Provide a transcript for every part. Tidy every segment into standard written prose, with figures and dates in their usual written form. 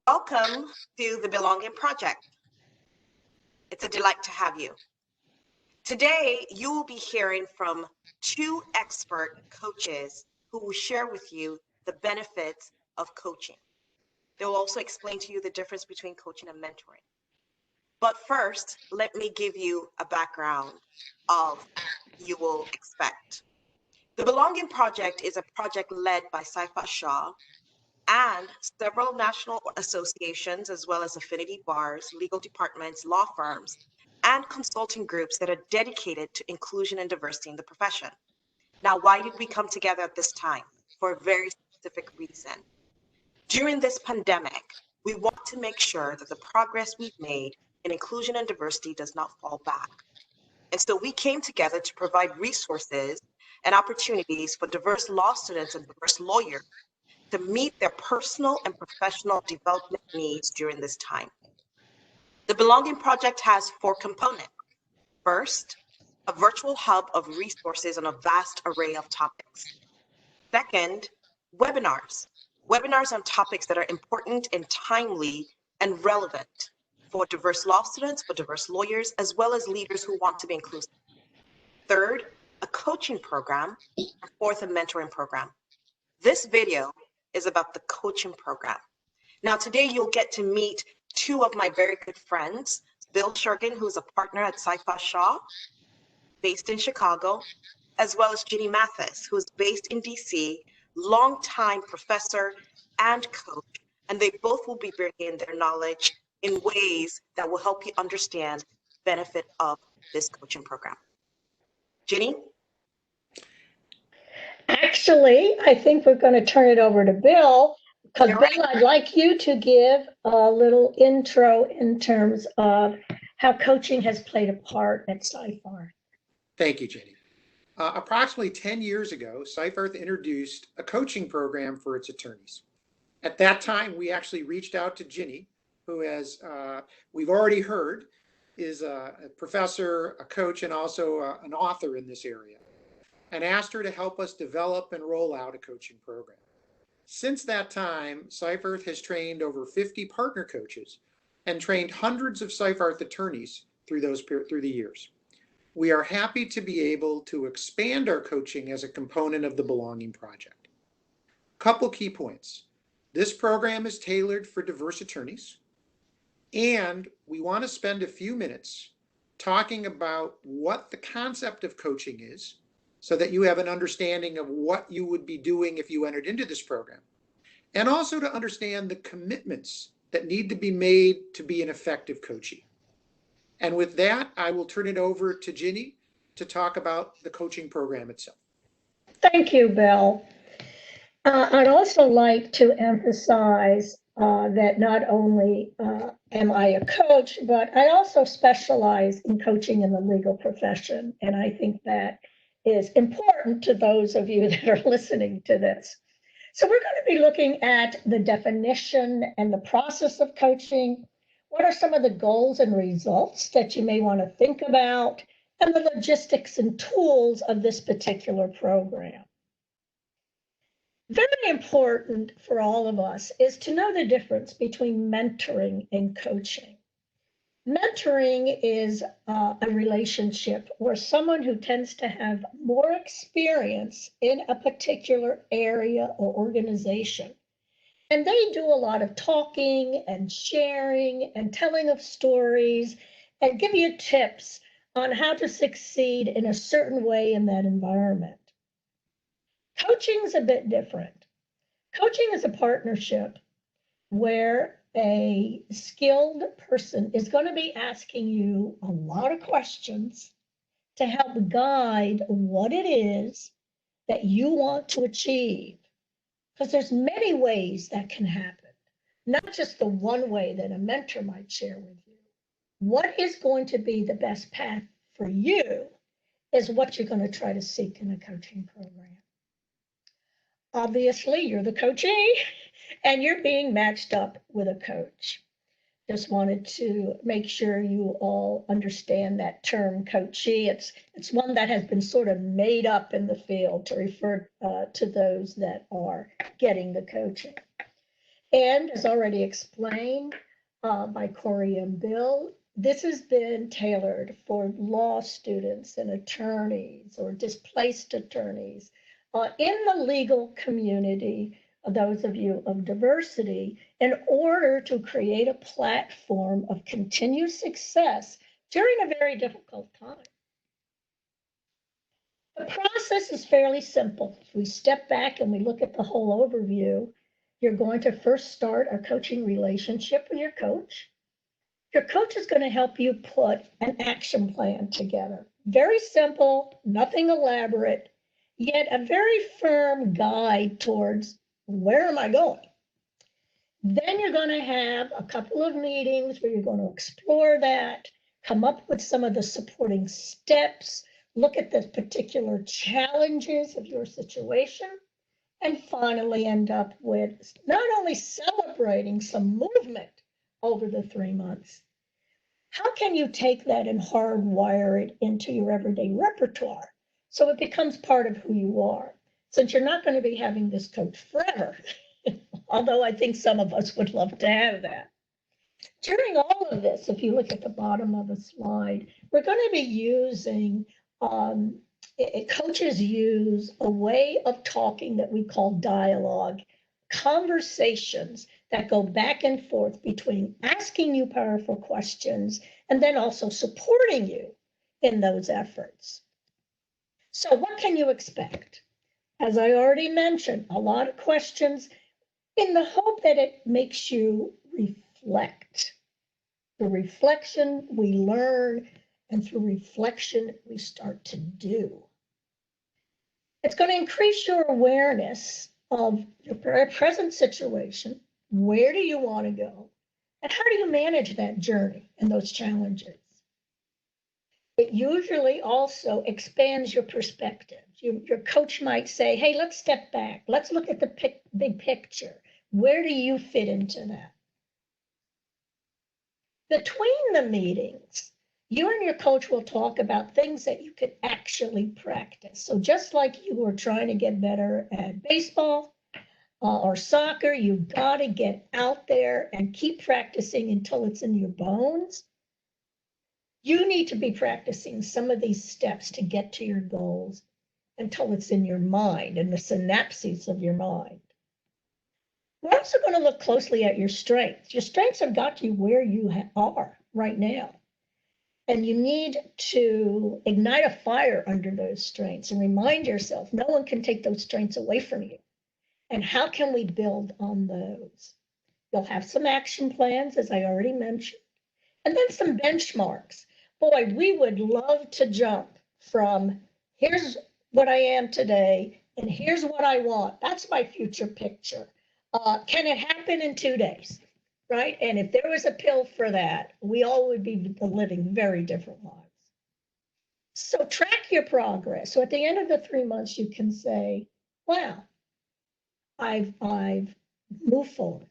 Welcome to the Belonging Project. It's a delight to have you. Today, you will be hearing from two expert coaches who will share with you the benefits of coaching. They will also explain to you the difference between coaching and mentoring. But first, let me give you a background of you will expect. The Belonging Project is a project led by Saifa Shah and several national associations, as well as affinity bars, legal departments, law firms, and consulting groups that are dedicated to inclusion and diversity in the profession. Now, why did we come together at this time? For a very specific reason. During this pandemic, we want to make sure that the progress we've made in inclusion and diversity does not fall back. And so we came together to provide resources and opportunities for diverse law students and diverse lawyers to meet their personal and professional development needs during this time. The Belonging Project has 4 components. First, a virtual hub of resources on a vast array of topics. Second, webinars. Webinars on topics that are important and timely and relevant for diverse law students, for diverse lawyers, as well as leaders who want to be inclusive. Third, a coaching program. And fourth, a mentoring program. This video is about the coaching program. Now, today you'll get to meet 2 of my very good friends, Bill Shergin, who's a partner at Saifa Shah, based in Chicago, as well as Ginny Mathis, who's based in DC, longtime professor and coach, and they both will be bringing their knowledge in ways that will help you understand the benefit of this coaching program. Ginny? Actually, I think we're going to turn it over to Bill, because Bill, I'd like you to give a little intro in terms of how coaching has played a part at Seyfarth. Thank you, Jenny. Approximately 10 years ago, Seyfarth introduced a coaching program for its attorneys. At that time, we actually reached out to Ginny, who, as we've already heard, is a professor, a coach, and also an author in this area, and asked her to help us develop and roll out a coaching program. Since that time, Seyfarth has trained over 50 partner coaches and trained hundreds of Seyfarth attorneys through the years. We are happy to be able to expand our coaching as a component of the Belonging Project. Couple key points. This program is tailored for diverse attorneys, and we want to spend a few minutes talking about what the concept of coaching is, so that you have an understanding of what you would be doing if you entered into this program, and also to understand the commitments that need to be made to be an effective coachee. And with that, I will turn it over to Ginny to talk about the coaching program itself. Thank you, Bill. I'd also like to emphasize that not only am I a coach, but I also specialize in coaching in the legal profession. And I think that is important to those of you that are listening to this. So we're going to be looking at the definition and the process of coaching. What are some of the goals and results that you may want to think about, and the logistics and tools of this particular program. Very important for all of us is to know the difference between mentoring and coaching. Mentoring is a relationship where someone who tends to have more experience in a particular area or organization, and they do a lot of talking and sharing and telling of stories and give you tips on how to succeed in a certain way in that environment. Coaching is a bit different. Coaching is a partnership where a skilled person is going to be asking you a lot of questions to help guide what it is that you want to achieve. Because there's many ways that can happen, not just the one way that a mentor might share with you. What is going to be the best path for you is what you're going to try to seek in a coaching program. Obviously, you're the coachee and you're being matched up with a coach. Just wanted to make sure you all understand that term coachee. It's one that has been sort of made up in the field to refer to those that are getting the coaching. And as already explained by Corey and Bill, this has been tailored for law students and attorneys or displaced attorneys in the legal community, those of you of diversity, in order to create a platform of continued success during a very difficult time. The process is fairly simple. If we step back and we look at the whole overview, you're going to first start a coaching relationship with your coach. Your coach is going to help you put an action plan together. Very simple, nothing elaborate, yet a very firm guide towards where am I going? Then you're going to have a couple of meetings where you're going to explore that, come up with some of the supporting steps, look at the particular challenges of your situation, and finally end up with not only celebrating some movement over the 3 months, how can you take that and hardwire it into your everyday repertoire so it becomes part of who you are? Since you're not going to be having this coach forever, although I think some of us would love to have that. During all of this, if you look at the bottom of the slide, we're going to be using, coaches use a way of talking that we call dialogue, conversations that go back and forth between asking you powerful questions and then also supporting you in those efforts. So what can you expect? As I already mentioned, a lot of questions in the hope that it makes you reflect. Through reflection, we learn, and through reflection, we start to do. It's going to increase your awareness of your present situation. Where do you want to go? And how do you manage that journey and those challenges? It usually also expands your perspective. Your coach might say, hey, let's step back. Let's look at the big picture. Where do you fit into that? Between the meetings, you and your coach will talk about things that you can actually practice. So just like you were trying to get better at baseball or soccer, you've got to get out there and keep practicing until it's in your bones. You need to be practicing some of these steps to get to your goals until it's in your mind and the synapses of your mind. We're also going to look closely at your strengths. Your strengths have got you where you are right now. And you need to ignite a fire under those strengths and remind yourself no one can take those strengths away from you. And how can we build on those? You'll have some action plans, as I already mentioned, and then some benchmarks. Boy, we would love to jump from here's what I am today and here's what I want. That's my future picture. Can it happen in 2 days? Right? And if there was a pill for that, we all would be living very different lives. So track your progress. So at the end of the 3 months, you can say, wow, I've moved forward.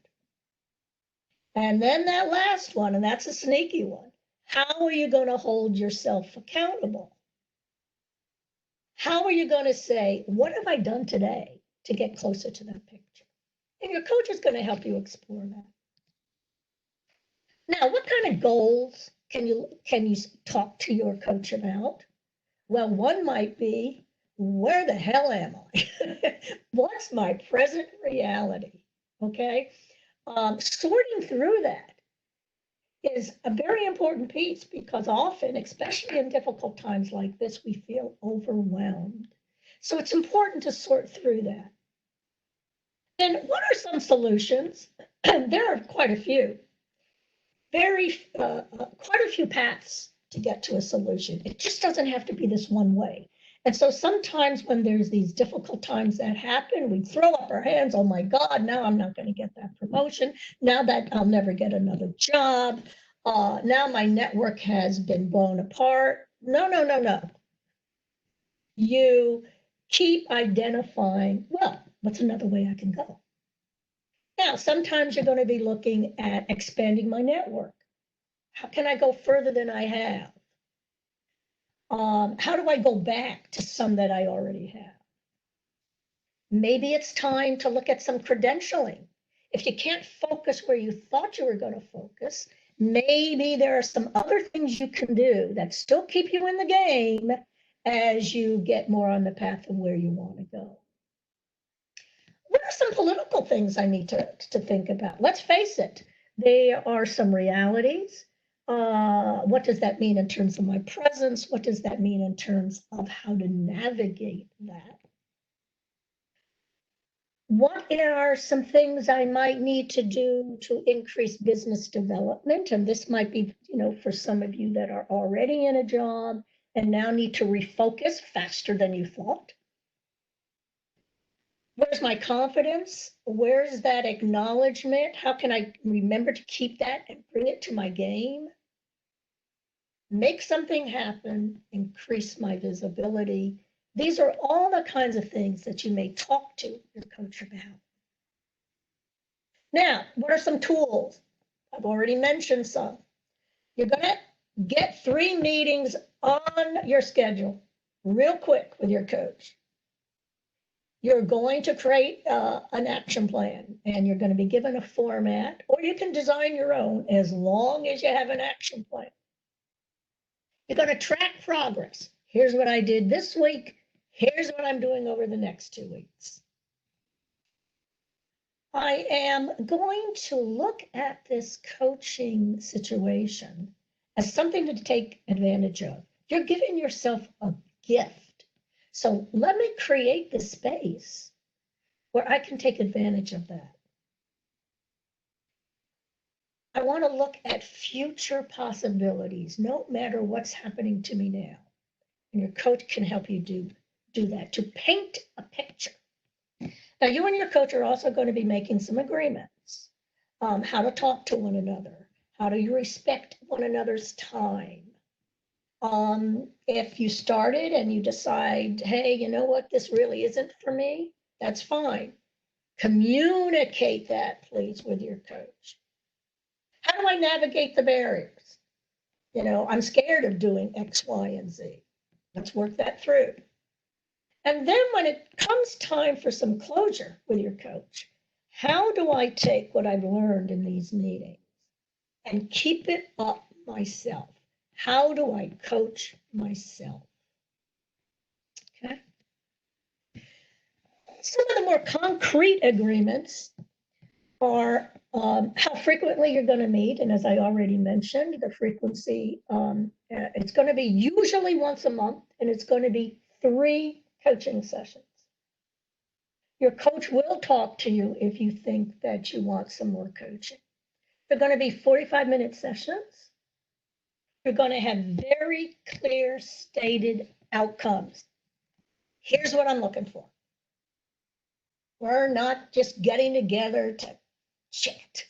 And then that last one, and that's a sneaky one. How are you going to hold yourself accountable? How are you going to say, what have I done today to get closer to that picture? And your coach is going to help you explore that. Now, what kind of goals can you talk to your coach about? Well, one might be, where the hell am I? What's my present reality? Okay, sorting through that is a very important piece because often, especially in difficult times like this, we feel overwhelmed. So it's important to sort through that. And what are some solutions? There are quite a few. Quite a few paths to get to a solution. It just doesn't have to be this one way. And so sometimes when there's these difficult times that happen, we throw up our hands, oh my God, now I'm not going to get that promotion. Now that I'll never get another job. Now my network has been blown apart. No. You keep identifying, well, what's another way I can go? Now, sometimes you're going to be looking at expanding my network. How can I go further than I have? How do I go back to some that I already have? Maybe it's time to look at some credentialing. If you can't focus where you thought you were going to focus, maybe there are some other things you can do that still keep you in the game as you get more on the path of where you want to go. What are some political things I need to think about? Let's face it, there are some realities. What does that mean in terms of my presence? What does that mean in terms of how to navigate that? What are some things I might need to do to increase business development? And this might be, for some of you that are already in a job and now need to refocus faster than you thought. Where's my confidence? Where's that acknowledgement? How can I remember to keep that and bring it to my game? Make something happen, increase my visibility. These are all the kinds of things that you may talk to your coach about. Now, what are some tools? I've already mentioned some. You're going to get 3 meetings on your schedule real quick with your coach. You're going to create an action plan, and you're going to be given a format, or you can design your own as long as you have an action plan. You're going to track progress. Here's what I did this week. Here's what I'm doing over the next 2 weeks. I am going to look at this coaching situation as something to take advantage of. You're giving yourself a gift. So let me create the space where I can take advantage of that. I want to look at future possibilities, no matter what's happening to me now. And your coach can help you do that, to paint a picture. Now, you and your coach are also going to be making some agreements. How to talk to one another. How do you respect one another's time? If you started and you decide, hey, you know what, this really isn't for me, that's fine. Communicate that, please, with your coach. How do I navigate the barriers? I'm scared of doing X, Y, and Z. Let's work that through. And then when it comes time for some closure with your coach, how do I take what I've learned in these meetings and keep it up myself? How do I coach myself? Okay. Some of the more concrete agreements are how frequently you're going to meet. And as I already mentioned, the frequency, it's going to be usually once a month, and it's going to be 3 coaching sessions. Your coach will talk to you if you think that you want some more coaching. They're going to be 45-minute sessions. You're going to have very clear stated outcomes. Here's what I'm looking for. We're not just getting together to chat,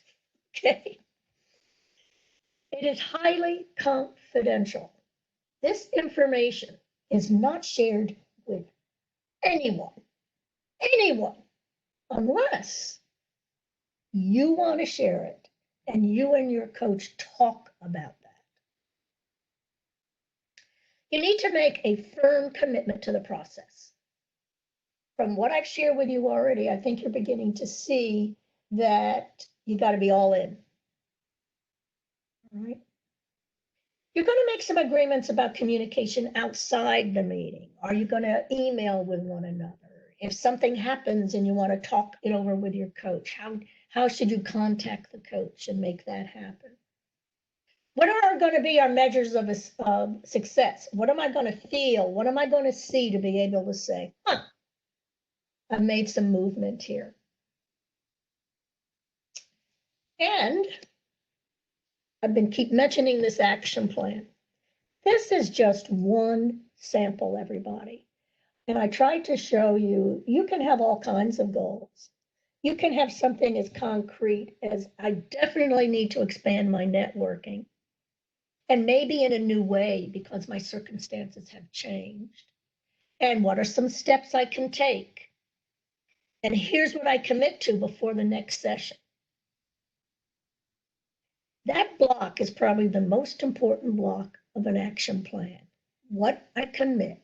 okay? It is highly confidential. This information is not shared with anyone, unless you want to share it and you and your coach talk about that. You need to make a firm commitment to the process. From what I've shared with you already, I think you're beginning to see that you got to be all in. All right. You're going to make some agreements about communication outside the meeting. Are you going to email with one another? If something happens and you want to talk it over with your coach, how should you contact the coach and make that happen? What are going to be our measures of success? What am I going to feel? What am I going to see to be able to say, I've made some movement here? And I've been keep mentioning this action plan. This is just one sample, everybody. And I tried to show you, you can have all kinds of goals. You can have something as concrete as I definitely need to expand my networking, and maybe in a new way because my circumstances have changed. And what are some steps I can take? And here's what I commit to before the next session. That block is probably the most important block of an action plan. What I commit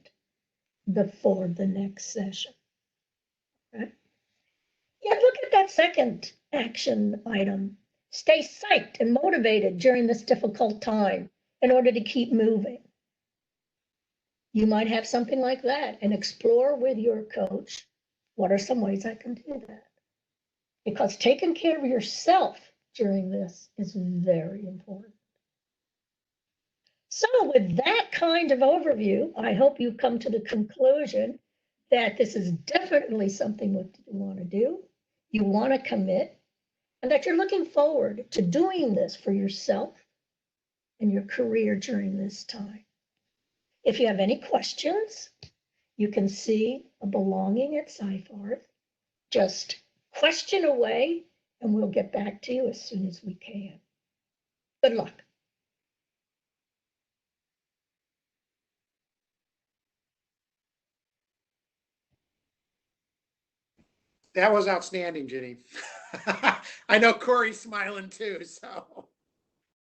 before the next session. Right? Yeah, look at that second action item. Stay psyched and motivated during this difficult time in order to keep moving. You might have something like that, and explore with your coach, what are some ways I can do that? Because taking care of yourself during this is very important. So with that kind of overview, I hope you come to the conclusion that this is definitely something that you want to do, you want to commit, and that you're looking forward to doing this for yourself and your career during this time. If you have any questions, you can see a belonging at Seyfarth. Just question away, and we'll get back to you as soon as we can. Good luck. That was outstanding, Ginny. I know Corey's smiling too, so.